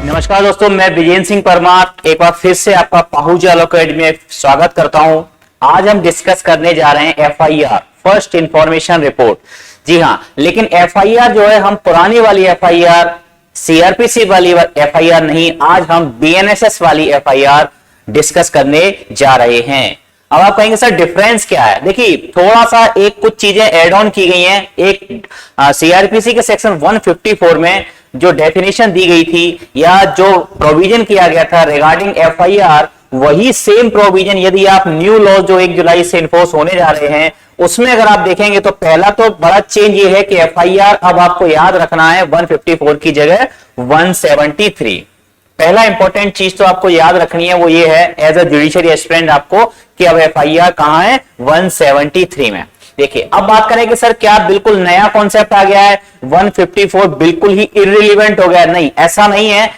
नमस्कार दोस्तों, मैं विजेंद्र सिंह परमार एक बार फिर से आपका पाहुजा अकेडमी में स्वागत करता हूं। आज हम डिस्कस करने जा रहे हैं एफआईआर, फर्स्ट इंफॉर्मेशन रिपोर्ट। जी हां, लेकिन एफआईआर जो है हम पुरानी वाली एफआईआर, सीआरपीसी वाली एफआईआर नहीं, आज हम बीएनएसएस वाली एफआईआर डिस्कस करने जा रहे हैं। अब आप कहेंगे सर डिफरेंस क्या है? देखिए थोड़ा सा कुछ चीजें एड ऑन की गई हैं। एक सीआरपीसी के सेक्शन 154 में जो डेफिनेशन दी गई थी या जो प्रोविजन किया गया था रिगार्डिंग एफआईआर, वही सेम प्रोविजन यदि आप न्यू लॉ जो 1 जुलाई से इन्फोर्स होने जा रहे हैं उसमें अगर आप देखेंगे तो पहला तो बड़ा चेंज ये है कि एफआईआर अब आपको याद रखना है 154 की जगह 173। पहला इंपॉर्टेंट चीज तो आपको याद रखनी है वो ये है एज अ जुडिशियरी एस्पिरेंट आपको कि अब एफआईआर कहां है 173 में। देखिए अब बात करें कि सर क्या बिल्कुल नया कॉन्सेप्ट आ गया है, 154 बिल्कुल ही इररिलेवेंट हो गया? नहीं, ऐसा नहीं है।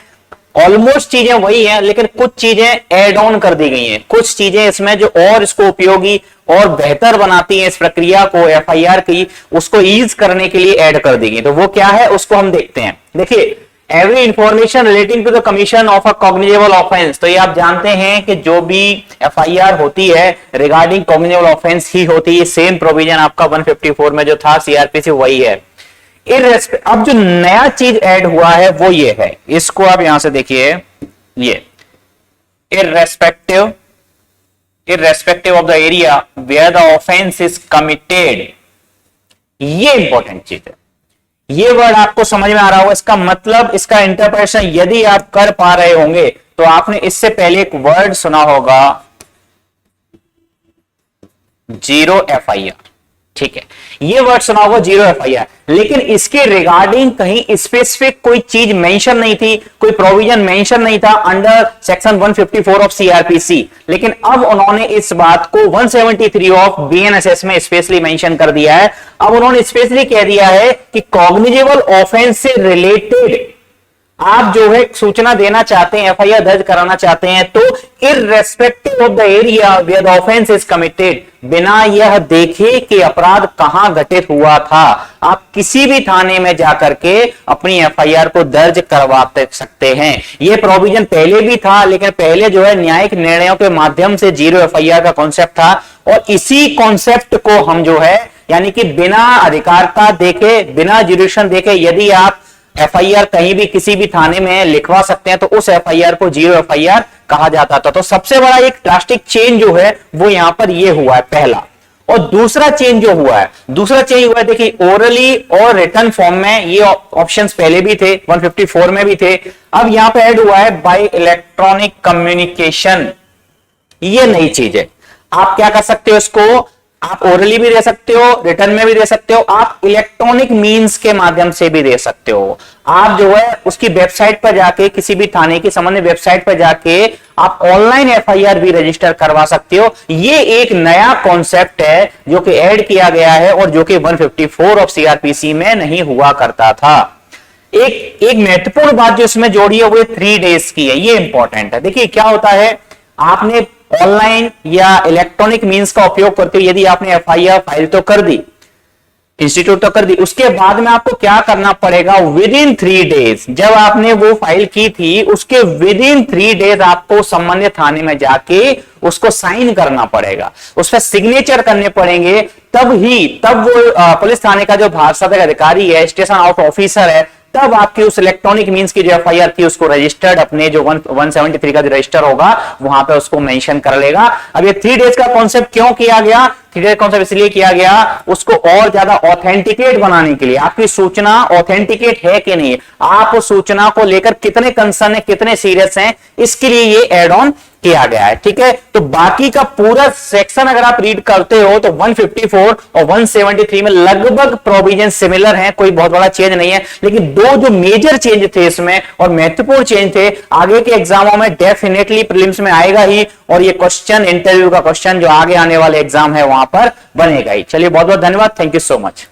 ऑलमोस्ट चीजें वही हैं, लेकिन कुछ चीजें एड ऑन कर दी गई हैं। कुछ चीजें इसमें जो और इसको उपयोगी और बेहतर बनाती हैं इस प्रक्रिया को एफआईआर की, उसको ईज करने के लिए ऐड कर दी गई। तो वो क्या है उसको हम देखते हैं। देखिए every information relating to the commission of a cognizable offence, तो ये आप जानते हैं कि जो भी एफआईआर होती है रिगार्डिंग कॉग्निजेबल ऑफेंस ही होती है। सेम प्रोविजन आपका 154 में जो था सीआरपीसी वही है। अब जो नया चीज ऐड हुआ है वो ये है, इसको आप यहां से देखिए, ये irrespective of the area where the offence is committed, ये इंपॉर्टेंट चीज है। ये वर्ड आपको समझ में आ रहा होगा, इसका मतलब, इसका इंटरप्रिटेशन यदि आप कर पा रहे होंगे तो आपने इससे पहले एक वर्ड सुना होगा, जीरो एफआईआर। ठीक है, ये वर्ड सुना होगा जीरो एफआईआर, लेकिन इसके रिगार्डिंग कहीं स्पेसिफिक कोई चीज मेंशन नहीं थी, कोई प्रोविजन मेंशन नहीं था अंडर सेक्शन 154 ऑफ सीआरपीसी। लेकिन अब उन्होंने इस बात को 173 ऑफ बीएनएसएस में स्पेशली मेंशन कर दिया है। अब उन्होंने स्पेशली कह दिया है कि कॉग्निजेबल ऑफेंस से रिलेटेड आप जो है सूचना देना चाहते हैं, एफआईआर दर्ज कराना चाहते हैं, तो irrespective of the area where the offence is committed, बिना यह देखे कि अपराध कहां घटित हुआ था, आप किसी भी थाने में जाकर के अपनी एफआईआर को दर्ज करवा सकते हैं। यह प्रोविजन पहले भी था, लेकिन पहले जो है न्यायिक निर्णयों के माध्यम से जीरो एफआईआर का कॉन्सेप्ट था, और इसी कॉन्सेप्ट को हम जो है यानी कि बिना अधिकारिता देखे, बिना जुरिडिक्शन देखे यदि आप एफआईआर कहीं भी किसी भी थाने में लिखवा सकते हैं तो उस एफआईआर को जीरो एफआईआर कहा जाता था। तो सबसे बड़ा एक ड्रास्टिक चेंज जो है वो यहां पर ये हुआ है पहला। और दूसरा चेंज जो हुआ है, देखिए ओरली और रिटन फॉर्म में ये ऑप्शंस पहले भी थे, 154 में भी थे, अब यहां पर ऐड हुआ है बाय इलेक्ट्रॉनिक कम्युनिकेशन। ये नई चीज है। आप क्या कर सकते हो, इसको आप ओरली भी दे सकते हो, रिटर्न में भी दे सकते हो, आप इलेक्ट्रॉनिक मींस के माध्यम से भी दे सकते हो। आप जो है उसकी वेबसाइट पर जाके, किसी भी थाने की संबंधित वेबसाइट पर जाके आप ऑनलाइन एफआईआर भी रजिस्टर करवा सकते हो। ये एक नया कॉन्सेप्ट है जो कि ऐड किया गया है और जो कि 154 ऑफ सीआरपीसी में नहीं हुआ करता था। एक महत्वपूर्ण बात जो इसमें जोड़ी है वो 3 डेज की है, ये इंपॉर्टेंट है। देखिए क्या होता है, आपने ऑनलाइन या इलेक्ट्रॉनिक मींस का उपयोग करते हुए यदि आपने एफआईआर फाइल तो कर दी, इंस्टीट्यूट तो कर दी, उसके बाद में आपको क्या करना पड़ेगा, विद इन 3 डेज, जब आपने वो फाइल की थी उसके विद इन 3 डेज आपको संबंधित थाने में जाके उसको साइन करना पड़ेगा, उस पर सिग्नेचर करने पड़ेंगे। तब वो पुलिस थाने का जो भारसाधक अधिकारी है, स्टेशन आउट ऑफिसर है, तब आपकी उस इलेक्ट्रॉनिक मींस की जो एफआईआर थी उसको रजिस्टर्ड अपने जो 173 का जो रजिस्टर होगा वहां पे उसको मेंशन कर लेगा। अब ये 3 डेज का कॉन्सेप्ट क्यों किया गया? 3 डेज कॉन्सेप्ट इसलिए किया गया उसको और ज्यादा ऑथेंटिकेट बनाने के लिए, आपकी सूचना ऑथेंटिकेट है कि नहीं, आप उस सूचना को लेकर कितने कंसर्न है, कितने सीरियस हैं, इसके लिए ये एड ऑन किया गया है। ठीक है, तो बाकी का पूरा सेक्शन अगर आप रीड करते हो तो 154 और 173 में लगभग प्रोविजन सिमिलर हैं, कोई बहुत बड़ा चेंज नहीं है। लेकिन 2 जो मेजर चेंज थे इसमें और महत्वपूर्ण चेंज थे, आगे के एग्जामों में डेफिनेटली प्रीलिम्स में आएगा ही, और ये क्वेश्चन, इंटरव्यू का क्वेश्चन जो आगे आने वाले एग्जाम है वहां पर बनेगा ही। चलिए बहुत बहुत धन्यवाद, थैंक यू सो मच।